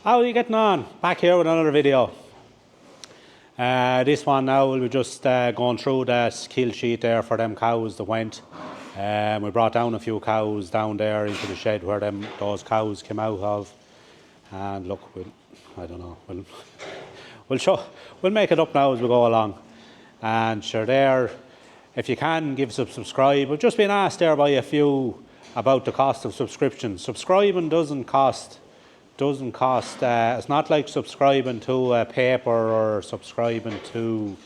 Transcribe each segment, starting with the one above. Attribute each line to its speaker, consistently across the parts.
Speaker 1: How are you getting on? Back here with another video. This one now we'll be just going through the kill sheet there for them cows that went. We brought down a few cows down there into the shed where those cows came out of. And look, we'll make it up now as we go along. And sure there, if you can, give us a subscribe. We've just been asked there by a few about the cost of subscription. Subscribing doesn't cost. It's not like subscribing to a paper or subscribing to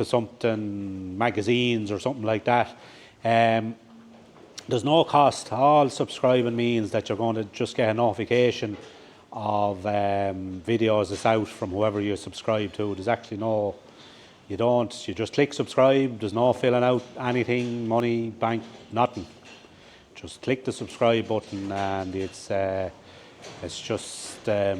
Speaker 1: something, magazines or something like that. There's no cost. All subscribing means that you're going to just get a notification of videos that's out from whoever you subscribe to. There's actually no, you just click subscribe. There's no filling out anything, money, bank, nothing. Just click the subscribe button and it's just that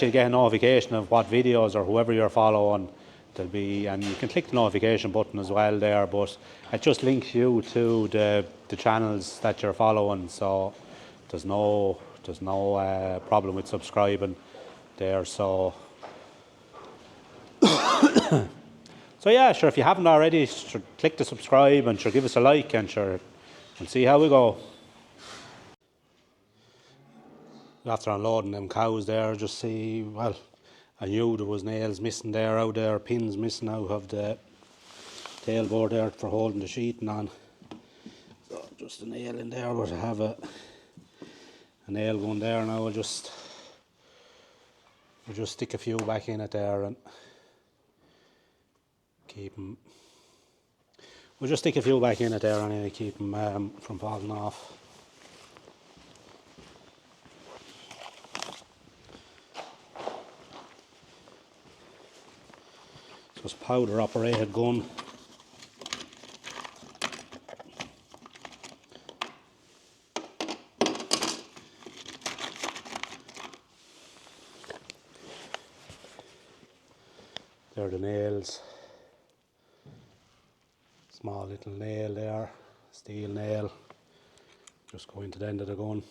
Speaker 1: you get a notification of what videos or whoever you're following there'll be, and you can click the notification button as well there, but it just links you to the channels that you're following, so there's no problem with subscribing there. So so yeah, sure, if you haven't already, sure, click the subscribe and sure, give us a like, and sure, we'll see how we go. After unloading them cows there, just see, well, I knew there was nails missing there, out there, pins missing out of the tailboard there for holding the sheeting on. So just a nail in there, but I have a nail going there now. We'll just stick a few back in it there and keep them. We'll just stick a few back in it there and keep them from falling off. So it's powder operated gun. There are the nails. Small little nail there, steel nail. Just go into the end of the gun.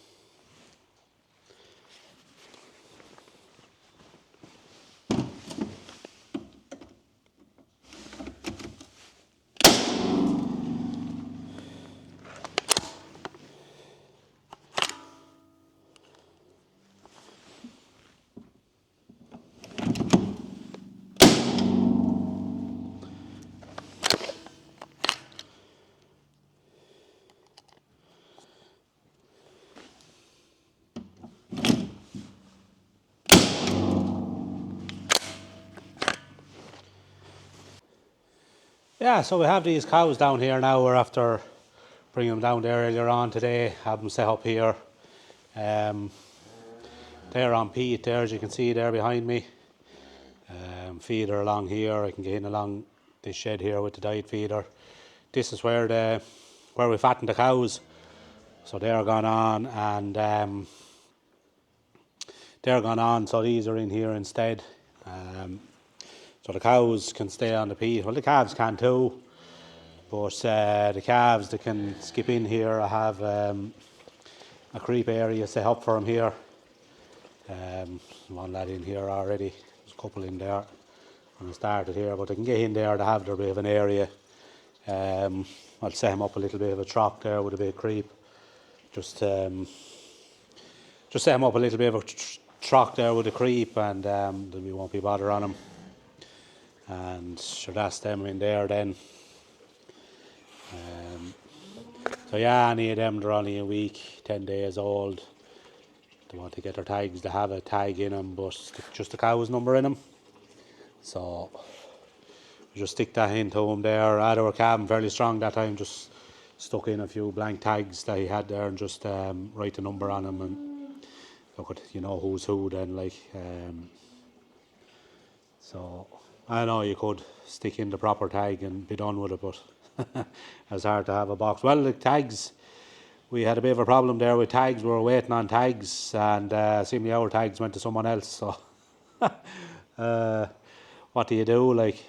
Speaker 1: Yeah, so we have these cows down here now. We're after bringing them down there earlier on today, have them set up here. They're on peat there, as you can see there behind me. Feeder along here. I can get in along this shed here with the diet feeder. This is where we fatten the cows. So they're gone on, and they're gone on, so these are in here instead. So the cows can stay on the peat. Well, the calves can too, but the calves, they can skip in here. I have a creep area set up for them here. One lad in here already. There's a couple in there when I started here, but they can get in there to have their bit of an area. I'll set him up a little bit of a trough there with a bit of creep. Just set him up a little bit of a trough there with a creep, and then we won't be bothered on him. And sure, that's them in there then. So yeah, any of them, they're only a week, 10 days old. They want to get their tags, they have a tag in them, but just the cow's number in them. So we just stick that into them there. They were calving fairly strong that time, just stuck in a few blank tags that he had there and just write the number on them, and look at, you know, who's who then, like. So I know you could stick in the proper tag and be done with it, but it's hard to have a box. Well, the tags, we had a bit of a problem there with tags. We were waiting on tags, and seemingly our tags went to someone else. So what do you do? Like,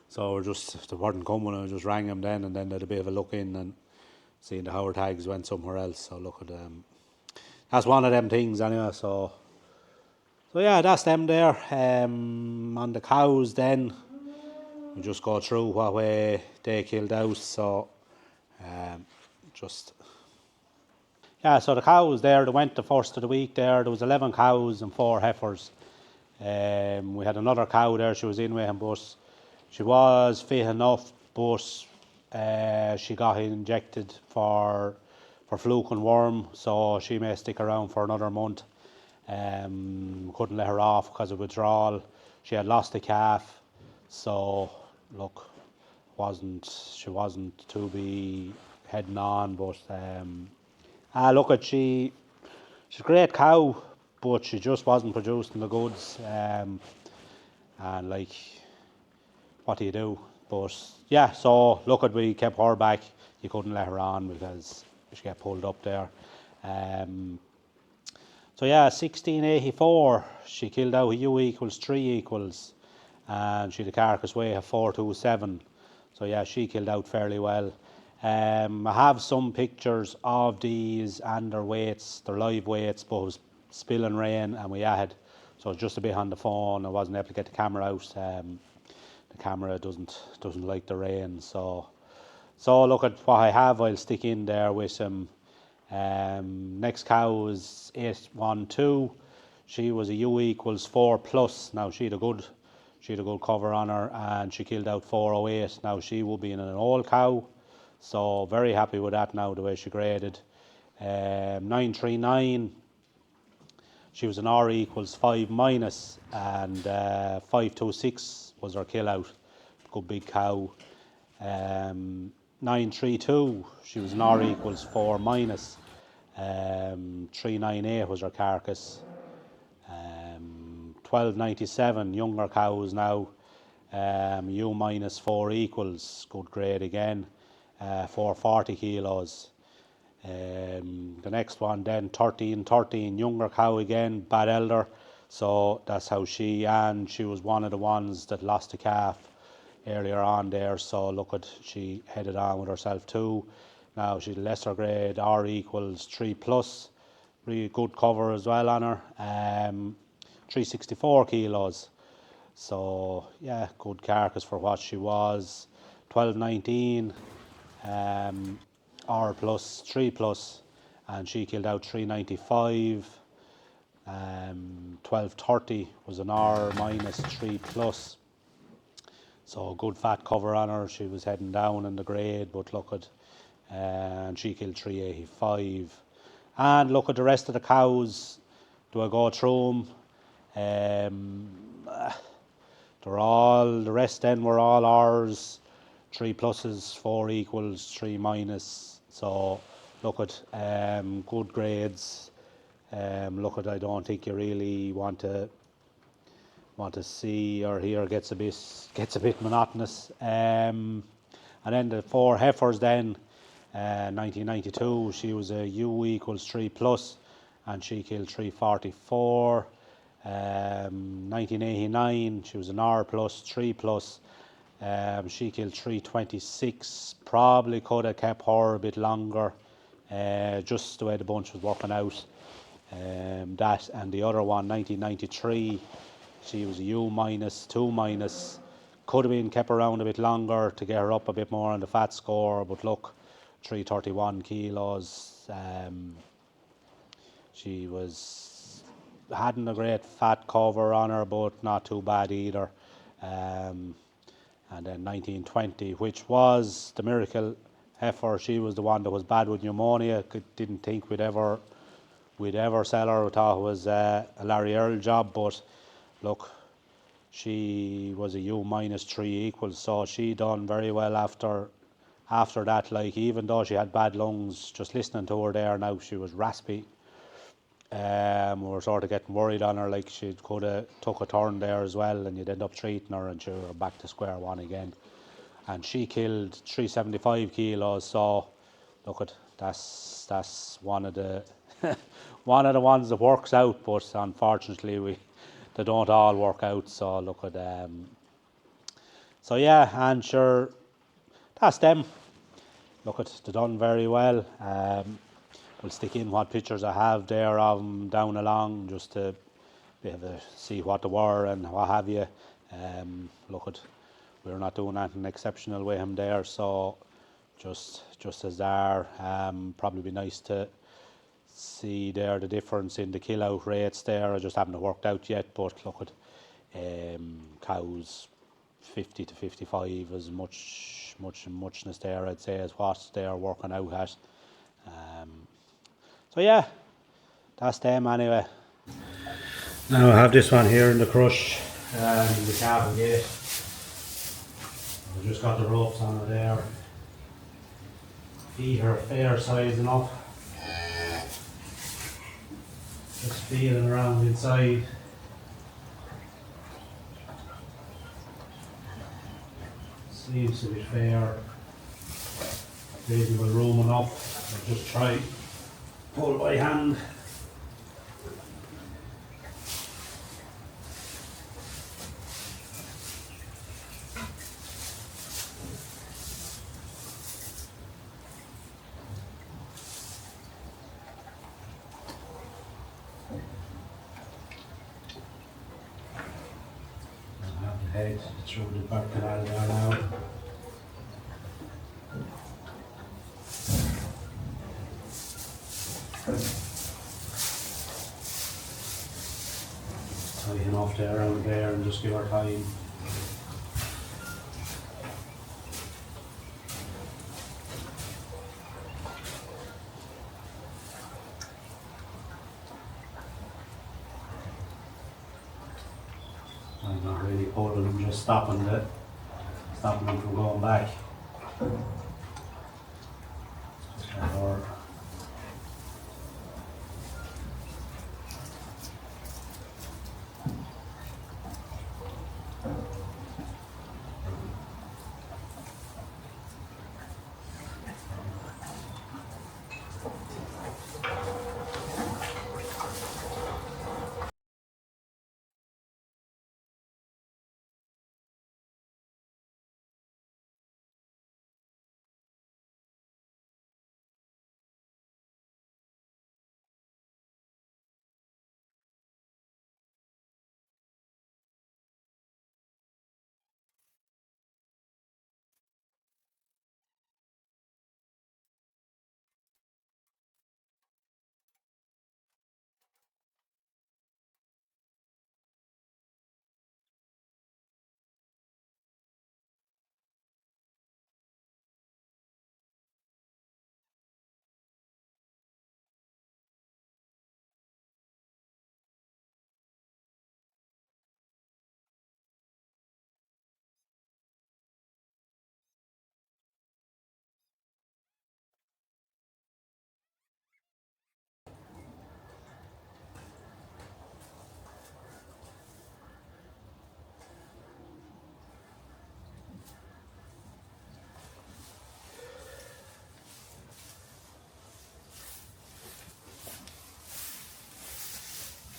Speaker 1: so we're just, they weren't coming, and I just rang them then, and then they had a bit of a look in and seeing the our tags went somewhere else. So look at that's one of them things anyway. So yeah, that's them there. On the cows then, we just go through what way they killed out. So just yeah, so the cows there, they went the first of the week there. There was 11 cows and 4 heifers. We had another cow there, she was in with him, but she was fit enough, but she got injected for fluke and worm, so she may stick around for another month. Couldn't let her off because of withdrawal. She had lost a calf, so look, she wasn't to be heading on, but look at she's a great cow, but she just wasn't producing the goods. And like, what do you do? But yeah, so look at, we kept her back. You couldn't let her on because she got pulled up there. So yeah, 1684, she killed out a U equals 3 equals, and she had a carcass weight of 427. So yeah, she killed out fairly well. I have some pictures of these and their weights, their live weights, but it was spilling rain and we had, so just a bit on the phone. I wasn't able to get the camera out. The camera doesn't like the rain, so look at what I have. I'll stick in there with some. Next cow is 812. She was a U equals 4 plus. Now she had a good cover on her, and she killed out 408. Now she will be in an old cow, so very happy with that now, the way she graded. 939. She was an R equals 5 minus, and 526 was her kill out. Good big cow. 932, she was an R equals 4 minus. 398 was her carcass. 1297, younger cows now. U minus 4 equals, good grade again. 440 kilos. The next one then, 1313, younger cow again, bad elder. So that's how she was one of the ones that lost a calf earlier on there. So look at, she headed on with herself too. Now she's lesser grade, R equals 3 plus. Really good cover as well on her. 364 kilos. So yeah, good carcass for what she was. 1219. R plus, 3 plus, and she killed out 395. 1230 was an R minus 3 plus. So good fat cover on her. She was heading down in the grade, but look at, and she killed 385. And look at the rest of the cows. Do I go through them? The rest then were all R's. 3 pluses, 4 equals, 3 minus. So look at good grades. Look at, I don't think you really want to see or hear, gets a bit monotonous. And then the 4 heifers then, 1992, she was a U equals 3 plus, and she killed 344. 1989, she was an R plus, 3 plus. She killed 326. Probably could have kept her a bit longer, just the way the bunch was working out. That and the other one, 1993, she was a U minus, 2 minus. Could have been kept around a bit longer to get her up a bit more on the fat score, but look, 331 kilos. She hadn't a great fat cover on her, but not too bad either. And then 1920, which was the miracle heifer. She was the one that was bad with pneumonia. Didn't think we'd ever sell her. We thought it was a Larry Earl job, but look, she was a U minus 3 equals, so she done very well after that. Like, even though she had bad lungs, just listening to her there now, she was raspy. We were sort of getting worried on her, like she could have took a turn there as well, and you'd end up treating her, and she was back to square one again. And she killed 375 kilos. So look at, that's one of the one of the ones that works out, but unfortunately they don't all work out. So look at so yeah, and sure, that's them. Look at, they done very well. we'll stick in what pictures I have there of them down along, just to be able to see what they were and what have you. Look at, we're not doing anything exceptional with him there, so just as they are. Probably be nice to see there the difference in the kill out rates there. I just haven't worked out yet, but look at cows 50 to 55 as muchness there, I'd say, as what they're working out at. So yeah, that's them anyway. Now I have this one here in the crush, in the Calving gate. I've just got the ropes on it there. Feet are fair size enough. Just feeling around inside. Seems to be fair. Reasonable room enough. I'll just try pull by hand. I have the head through the back canal there now. Tying off there around there and just give her time. I'm not really pulling them, just stopping them from going back. Or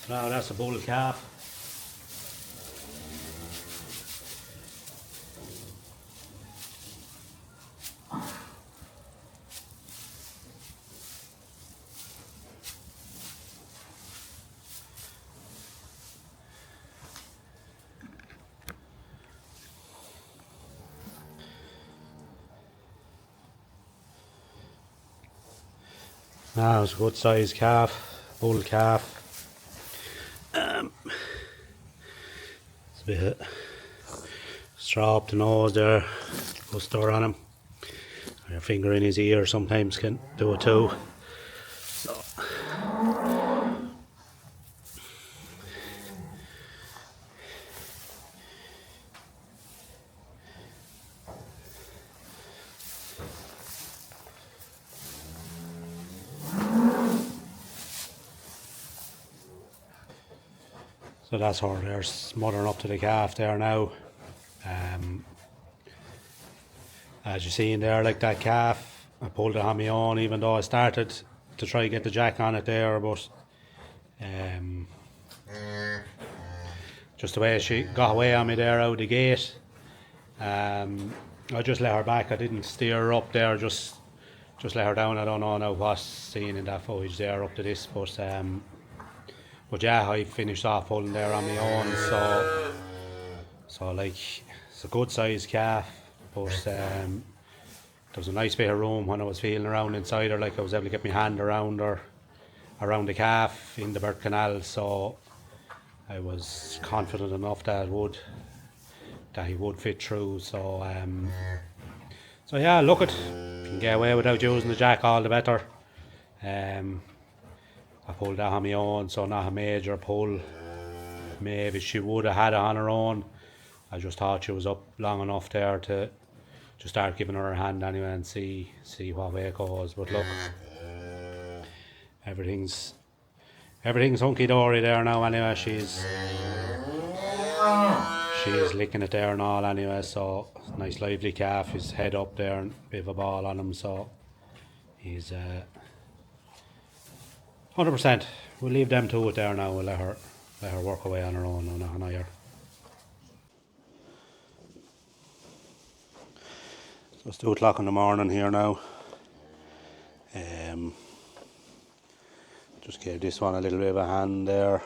Speaker 1: now that's a bull calf. Now it's a good sized calf, bull calf. It's a bit straw up the nose there, put stir on him. Your finger in his ear sometimes can do it too. So that's her there, smothering up to the calf there now. As you see in there, like that calf, I pulled it on my own, even though I started to try to get the jack on it there, but just the way she got away on me there out of the gate, I just let her back. I didn't steer her up there, just just let her down. I don't know now what's seen in that footage there up to this, but yeah, I finished off pulling there on my own, so like it's a good sized calf, but there was a nice bit of room when I was feeling around inside her, like I was able to get my hand around her, around the calf in the birth canal, so I was confident enough that he would fit through. So yeah, look at, if you can get away without using the jack, all the better. I pulled that on my own, so not a major pull. Maybe she would have had it on her own. I just thought she was up long enough there to start giving her a hand anyway and see what way it goes. But look, everything's hunky dory there now anyway. She's licking it there and all anyway, so nice lively calf. His head up there and a bit of a ball on him, so he's 100%. We'll leave them to it there now. We'll let her work away on her own. No, nothing higher. So it's 2 o'clock in the morning here now. Just gave this one a little bit of a hand there.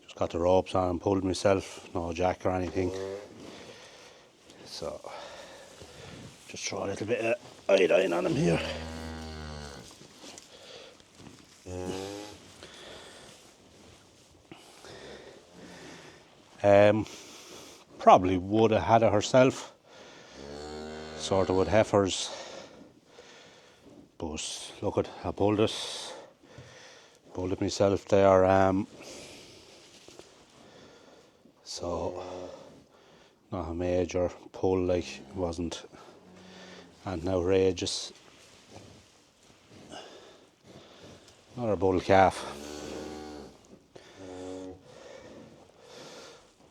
Speaker 1: Just got the ropes on and pulled myself. No jack or anything. So just throw a little bit of iodine on him here. Probably would have had it herself, sort of with heifers, but look at, I pulled it myself there, so not a major pull, like it wasn't anything outrageous. Another bull calf.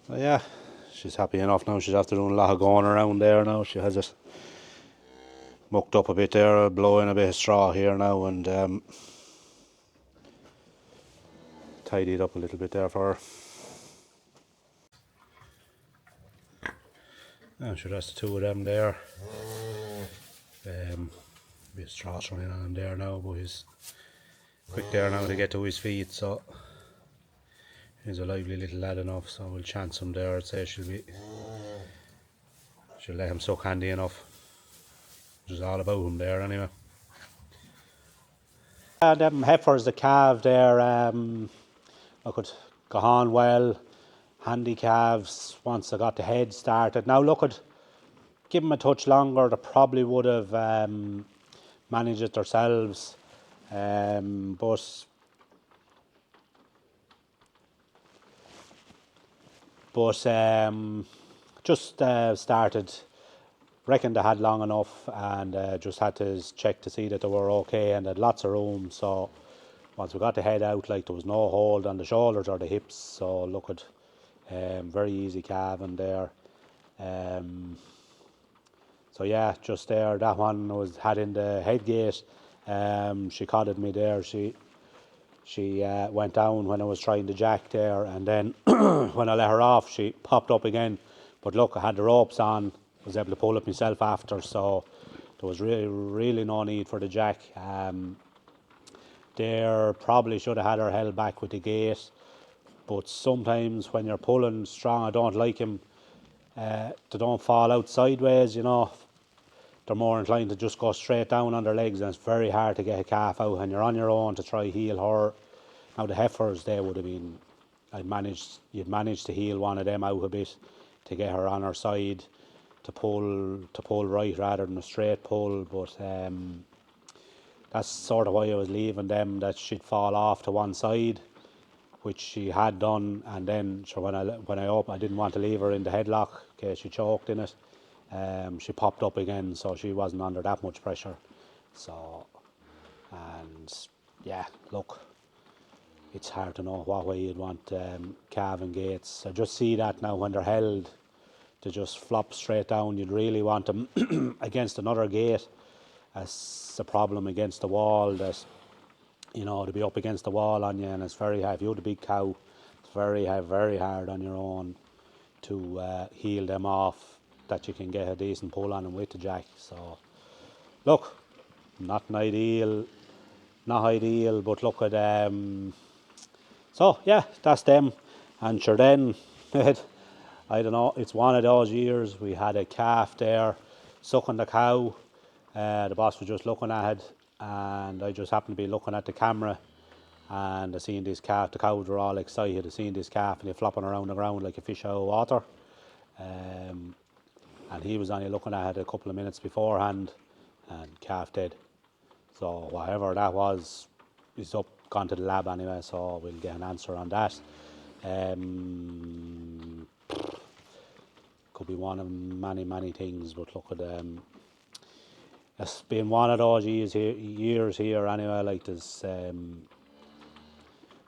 Speaker 1: So yeah, she's happy enough now. She's after doing a lot of going around there now. She has it mucked up a bit there, blowing a bit of straw here now, and tidied up a little bit there for her. I'm sure that's the 2 of them there. A bit of straw running on him there now, but he's quick there now to get to his feet, so he's a lively little lad enough, so we'll chance him there. I'd say she'll let him suck handy enough, which is all about him there anyway. Them heifers, the calf there, look at, got on well, handy calves once I got the head started. Now look at, give them a touch longer, they probably would have managed it themselves, but just started, reckoned they had long enough, and just had to check to see that they were okay, and had lots of room. So once we got the head out, like there was no hold on the shoulders or the hips, so look at, very easy calving there. So yeah, just there, that one had in the head gate. She codded me there. She went down when I was trying to jack there, and then when I let her off, she popped up again. But look, I had the ropes on, was able to pull it myself after, so there was really no need for the jack. There probably should have had her held back with the gate, but sometimes when you're pulling strong, I don't like him, they don't fall out sideways, you know. They're more inclined to just go straight down on their legs, and it's very hard to get a calf out when you're on your own to try heel her. Now the heifers, they would have been, you'd managed to heel one of them out a bit to get her on her side to pull right rather than a straight pull, but that's sort of why I was leaving them, that she'd fall off to one side, which she had done, and then so when I opened, I didn't want to leave her in the headlock in case she choked in it. She popped up again, so she wasn't under that much pressure. So, and yeah, look, it's hard to know what way you'd want calving gates. I just see that now when they're held, to just flop straight down. You'd really want them against another gate. That's a problem against the wall, that, you know, to be up against the wall on you, and it's very hard. If you have a big cow, it's very hard on your own to heel them off, that you can get a decent pull on them with the jack. So look, not ideal, but look at so yeah, that's them. And sure then, I don't know, it's one of those years we had a calf there sucking the cow. The boss was just looking at it, and I just happened to be looking at the camera, and I seen this calf. The cows were all excited. I seen this calf and he flopping around the ground like a fish out of water. And he was only looking at it a couple of minutes beforehand, and calf dead. So whatever that was, he's up, gone to the lab anyway, so we'll get an answer on that. Could be one of many things, but look at it's been one of those years here anyway. Like there's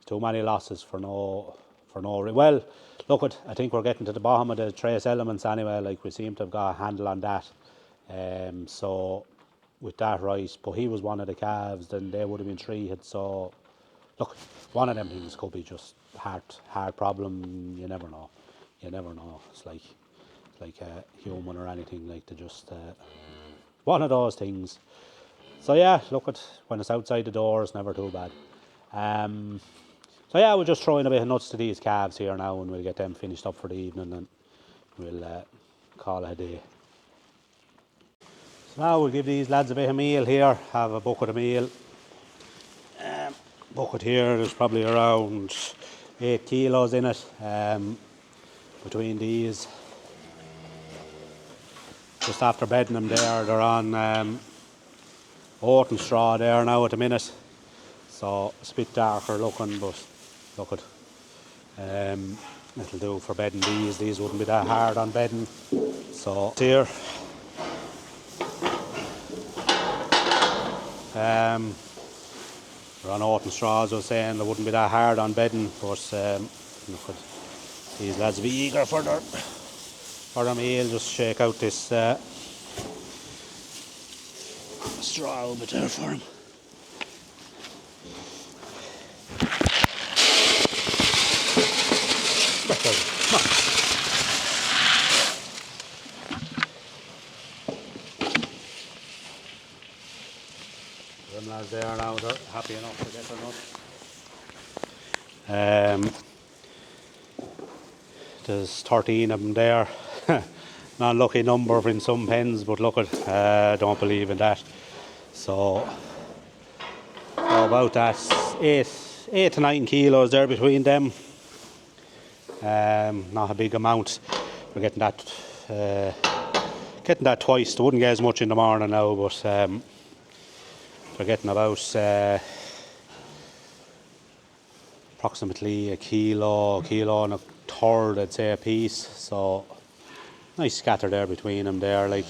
Speaker 1: too many losses for no. Well, look at, I think we're getting to the bottom of the trace elements anyway. Like we seem to have got a handle on that. So with that right, but he was one of the calves, then they would have been treated. So look, one of them things could be just heart problem. You never know. It's like a human or anything. Like they just one of those things. So yeah, look at, when it's outside the door, it's never too bad. So yeah, we're just throwing a bit of nuts to these calves here now, and we'll get them finished up for the evening, and we'll call it a day. So now we'll give these lads a bit of meal here. Have a bucket of meal. Bucket here, there's probably around 8 kilos in it between these. Just after bedding them there, they're on oat and straw there now at the minute. So it's a bit darker looking, but look at it'll do for bedding these. These wouldn't be that hard on bedding. So here. They're on oat and straw, as I was saying, they wouldn't be that hard on bedding, but look at these lads will be eager for their meal. Just shake out this straw a bit there for them. Them lads there now, they're happy enough to get their nuts. There's 13 of them there. Not a lucky number in some pens, but look at, don't believe in that. So about that, 8 to 9 kilos there between them. Not a big amount. We're getting that twice. They wouldn't get as much in the morning now, but they're getting about approximately a kilo and a third, I'd say, a piece. So nice scatter there between them there, like.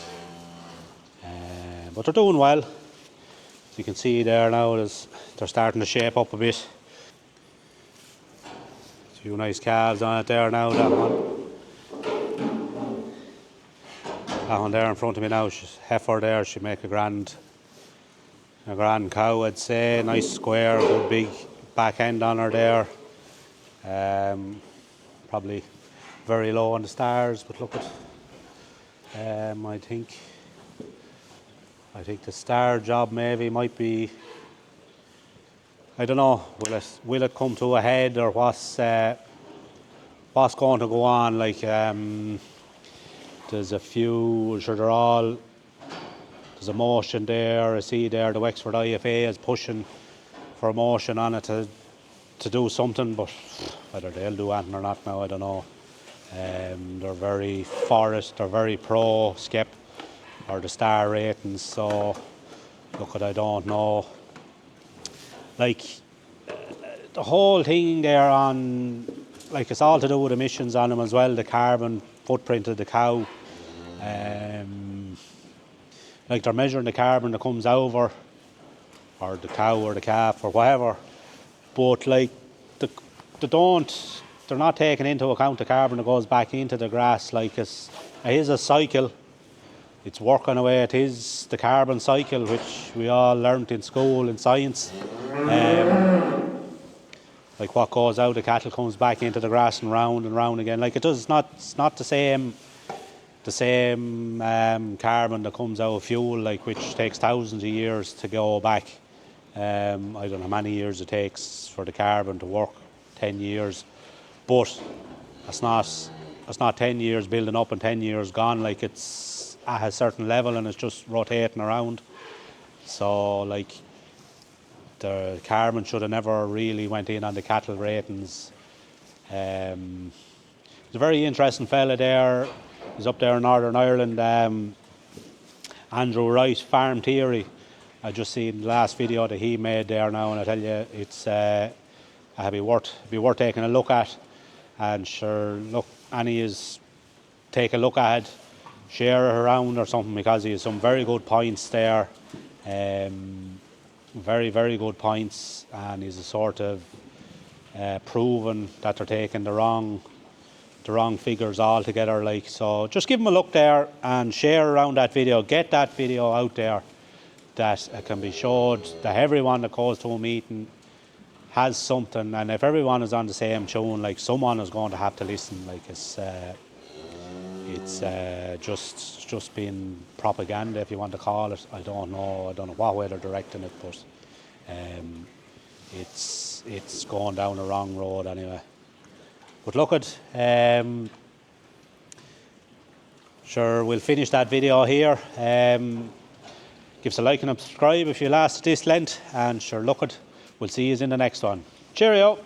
Speaker 1: But they're doing well. As you can see there now, they're starting to shape up a bit. A few nice calves on it there now. That one there in front of me now, she's heifer there. She'd make a grand cow, I'd say. Nice square, good big back end on her there. Probably very low on the stars, but look at, I think the star job maybe might be, I don't know, will it come to a head, or what's going to go on? Like there's a few, sure they're all, there's a motion there. I see there the Wexford IFA is pushing for a motion on it to do something, but whether they'll do anything or not now, I don't know. They're very forest, they're very pro skep or the star ratings, so look at, I don't know. Like the whole thing there on, like, it's all to do with emissions on them as well, the carbon footprint of the cow. Like they're measuring the carbon that comes over, or the cow or the calf or whatever, but like they're not taking into account the carbon that goes back into the grass. Like it is a cycle, it's working away. It is the carbon cycle, which we all learnt in school in science. Like what goes out of cattle comes back into the grass and round again. Like it does. It's not the same the same carbon that comes out of fuel, like, which takes thousands of years to go back. I don't know how many years it takes for the carbon to work, 10 years, but it's not 10 years building up and 10 years gone. Like, it's at a certain level and it's just rotating around. So, like, the carbon should have never really went in on the cattle ratings. There's a very interesting fella there. He's up there in Northern Ireland, Andrew Wright, Farm Theory. I just seen the last video that he made there now, and I tell you, it's it'd be worth taking a look at. And sure, look, Annie is take a look at it, share it around or something, because he has some very good points there. Very, very good points, and he's a sort of proven that they're taking the wrong figures altogether. Like, so just give him a look there and share around that video. Get that video out there, that it can be showed, that everyone that goes to a meeting has something, and if everyone is on the same tune, like, someone is going to have to listen. Like, it's just being propaganda, if you want to call it. I don't know what way they're directing it, but it's going down the wrong road anyway. But look at, sure, we'll finish that video here. Give us a like and a subscribe if you last this length, and sure, look at, we'll see you in the next one. Cheerio.